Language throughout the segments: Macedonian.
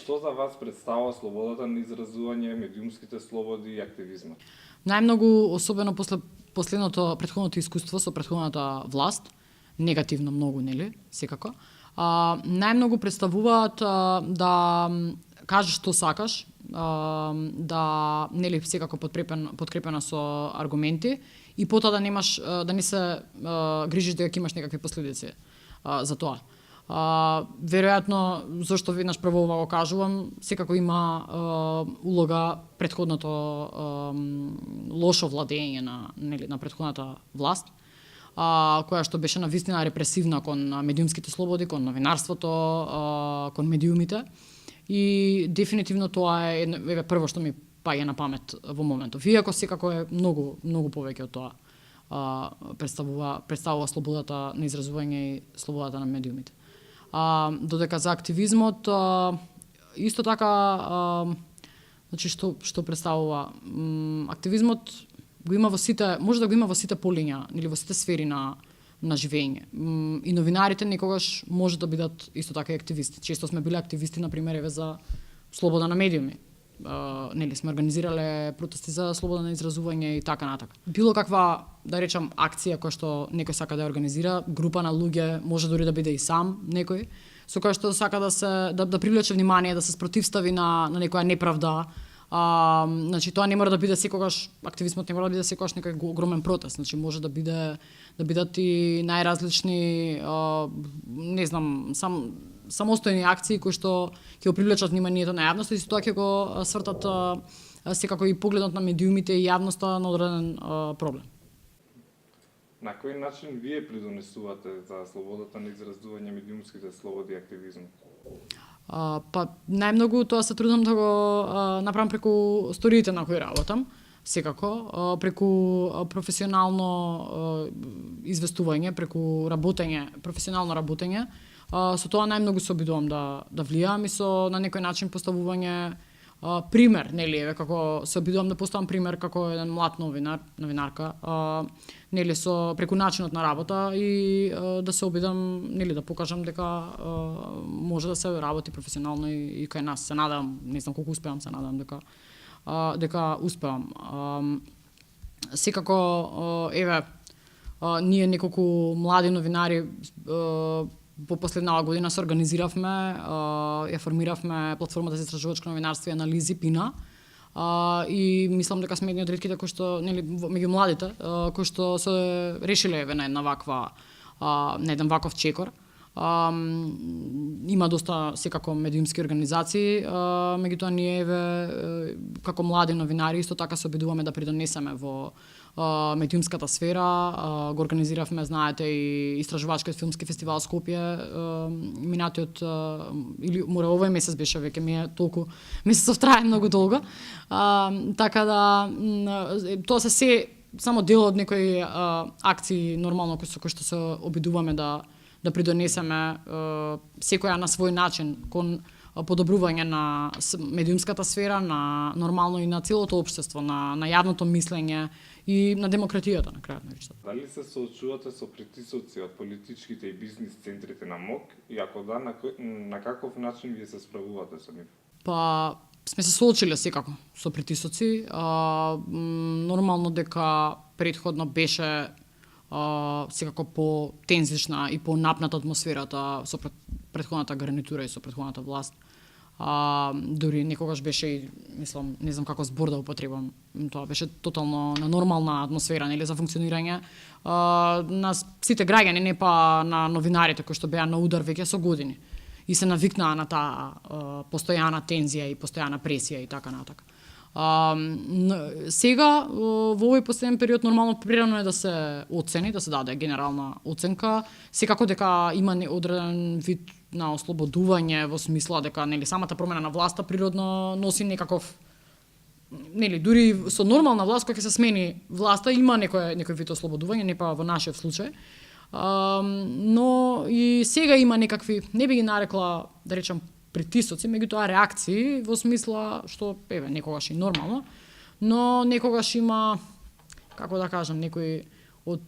Што за вас представува слободата на изразување, медиумските слободи и активизмот? Најмногу, особено после претходното искуство со претходната власт, негативно многу, нели, секако, најмногу представуваат да кажеш што сакаш, да нели секако подкрепена со аргументи и потоа да немаш да не се грижиш дека ќе имаш некакви последици за тоа. Веројатно, зашто веднаш прво ова го кажувам, секако има улога претходното лошо владење на претходната власт, која што беше навистина репресивна кон медиумските слободи, кон новинарството, кон медиумите. И дефинитивно тоа е прво што ми паѓа на памет во моментов. Иако секако е многу повеќе од тоа представува слободата на изразување и слободата на медиумите. Додека за активизмот исто така значи што представува активизмот го има во сите, може да го има во сите полиња или во сите сфери на живење. И новинарите некогаш може да бидат исто така и активисти. Често сме биле активисти на пример еве за слобода на медиуми. Нели сме организирале протести за слобода на изразување и така натака. Било каква, да речам, акција која што некој сака да ја организира, група на луѓе, може дури да биде и сам некој, со кој што сака да привлече внимание, да се спротивстави на некоја неправда. Значи тоа не мора да биде секогаш, активизмот не мора да биде секогаш некој огромен протест, значи може да бидат и најразлични не знам, самостојни акции кои што ќе го привлечат вниманието на јавноста и со тоа ќе го свртат секако и погледот на медиумите и јавноста на одреден проблем. На кој начин вие придонесувате за слободата на изразување, медиумските слободи и активизмот? Па најмногу тоа се трудам да го направам преку сториите на кои работам, секако, преку професионално известување, преку професионално работење. Со тоа најмногу се обидувам да влијам и со на некој начин поставување пример, нели, еве како се обидувам да поставам пример како еден млад новинарка, нели, со преку начинот на работа и да се обидам, нели, да покажам дека може да се работи професионално и кај нас. Се надам, не знам колку успеам, се надам дека успеам. Секако, еве, ние неколку млади новинари во последнава година се организиравме, ја формиравме платформата за истражувачко новинарство и анализи ПИНА, и мислам дека сме едни од ретките кои што, нели, меѓу младите, кои што се решиле еве на еден ваков чекор. Има доста секако медиумски организации, меѓутоа ние еве како млади новинари исто така се обидуваме да придонесеме во медиумската сфера. Го организиравме, знаете, и истражувачкиот филмски фестивал Скопје минатиот или мора овој месец беше, веќе ми е толку месецов трае многу долго. Така да тоа се само дел од некои акции нормално со кои што се обидуваме да придонесеме секоја на свој начин кон подобрување на медиумската сфера, на нормално и на целото општество, на јавното мислење и на демократијата на крајот на речта. Дали се соочувате со притисоци од политичките и бизнис центрите на МОК и ако да, на каков начин вие се справувате со нив? Па сме се соочиле секако со притисоци. Нормално дека претходно беше секако по тензична и по напната атмосферата со претходната гарнитура и со претходната власт. Дури некогаш беше и, мислам, не знам како збор да употребам, тоа беше тотално на нормална атмосфера, нели, за функционирање на сите граѓани, не па на новинарите кои што беа на удар веќе со години и се навикнаа на таа постојана тензија и постојана пресија и така натака. Сега, во овој последен период, нормално прирано е да се оцени, да се даде генерална оценка. Секако дека има одреден вид на ослободување во смисла дека, нели, самата промена на власта природно носи некаков, нели, дури со нормална власт која ќе се смени власта има некој вид ослободување, не па во нашиот случај. Но и сега има некакви, не би ги нарекла, да речам, притисоци, меѓутоа реакции во смисла што еве некогаш и нормално, но некогаш има, како да кажам, некои од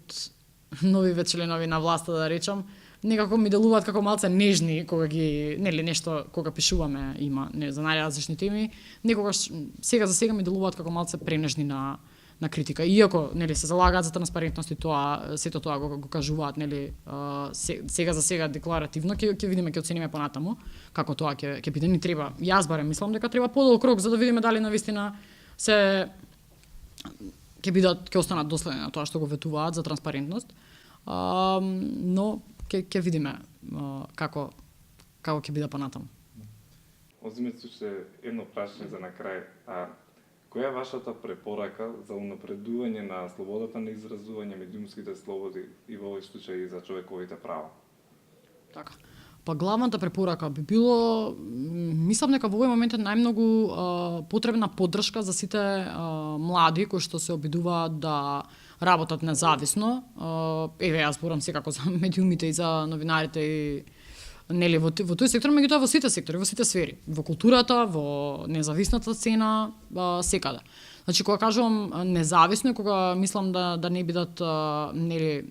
новиве членови на власта, да речам, некако ми делуваат како малце нежни кога ги, нели, нешто кога пишуваме има не за најразлични теми, некогаш сега за сега ми делуваат како малце пренежни на критика. Иако, нели, се залагаат за транспарентност и тоа, сето тоа го кажуваат, нели, сега за сега декларативно, ќе видиме, ќе оцениме понатаму како тоа ќе биде. Ни треба, јас барем мислам дека треба подолг рок за да видиме дали навистина се ќе останат доследни на тоа што го ветуваат за транспарентност. Но ќе видиме како ќе биде понатаму. Озимец уште едно прашање за на крај. Која е вашата препорака за унапредување на слободата на изразување, медиумските слободи и во овој случај и за човековите права? Така. Па главната препорака би било, мислам дека во овој момент е најмногу потребна поддршка за сите млади кои што се обидуваат да работат независно. Еве, јас зборам секако за медиумите и за новинарите и нели во тој сектор, меѓутоа во сите сектори, во сите сфери, во културата, во независната сцена, секаде. Значи кога кажувам независно, кога мислам да не бидат нели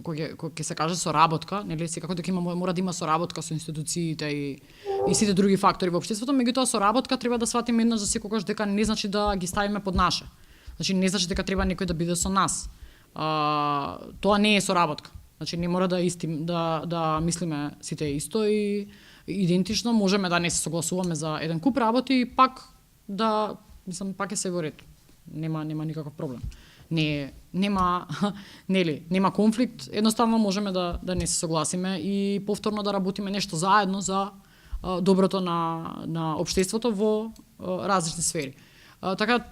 кога ќе се каже соработка, нели секако дека мора да има соработка со институциите и сите други фактори во општеството, меѓутоа соработка треба да сватиме еднаш за секогаш дека не значи да ги ставиме под наше. Значи не значи дека треба некој да биде со нас. Тоа не е соработка. Значи не мора да мислиме сите исто и идентично, можеме да не се согласуваме за еден куп работи и пак пак е се во ред. Нема никаков проблем. Нема конфликт, едноставно можеме да не се согласиме и повторно да работиме нешто заедно за доброто на општеството во различни сфери. Така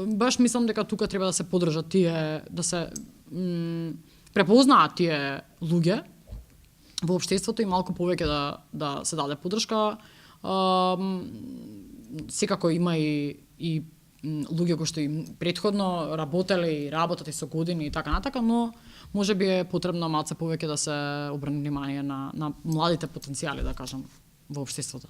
баш мислам дека тука треба да се поддржат тие, да се препознаат тие луѓе во општеството и малку повеќе да се даде поддршка. Секако има и луѓе кои што и претходно работеле и работат и со години и така натака, но можеби е потребно малце повеќе да се обрне внимание на младите потенцијали, да кажам, во општеството.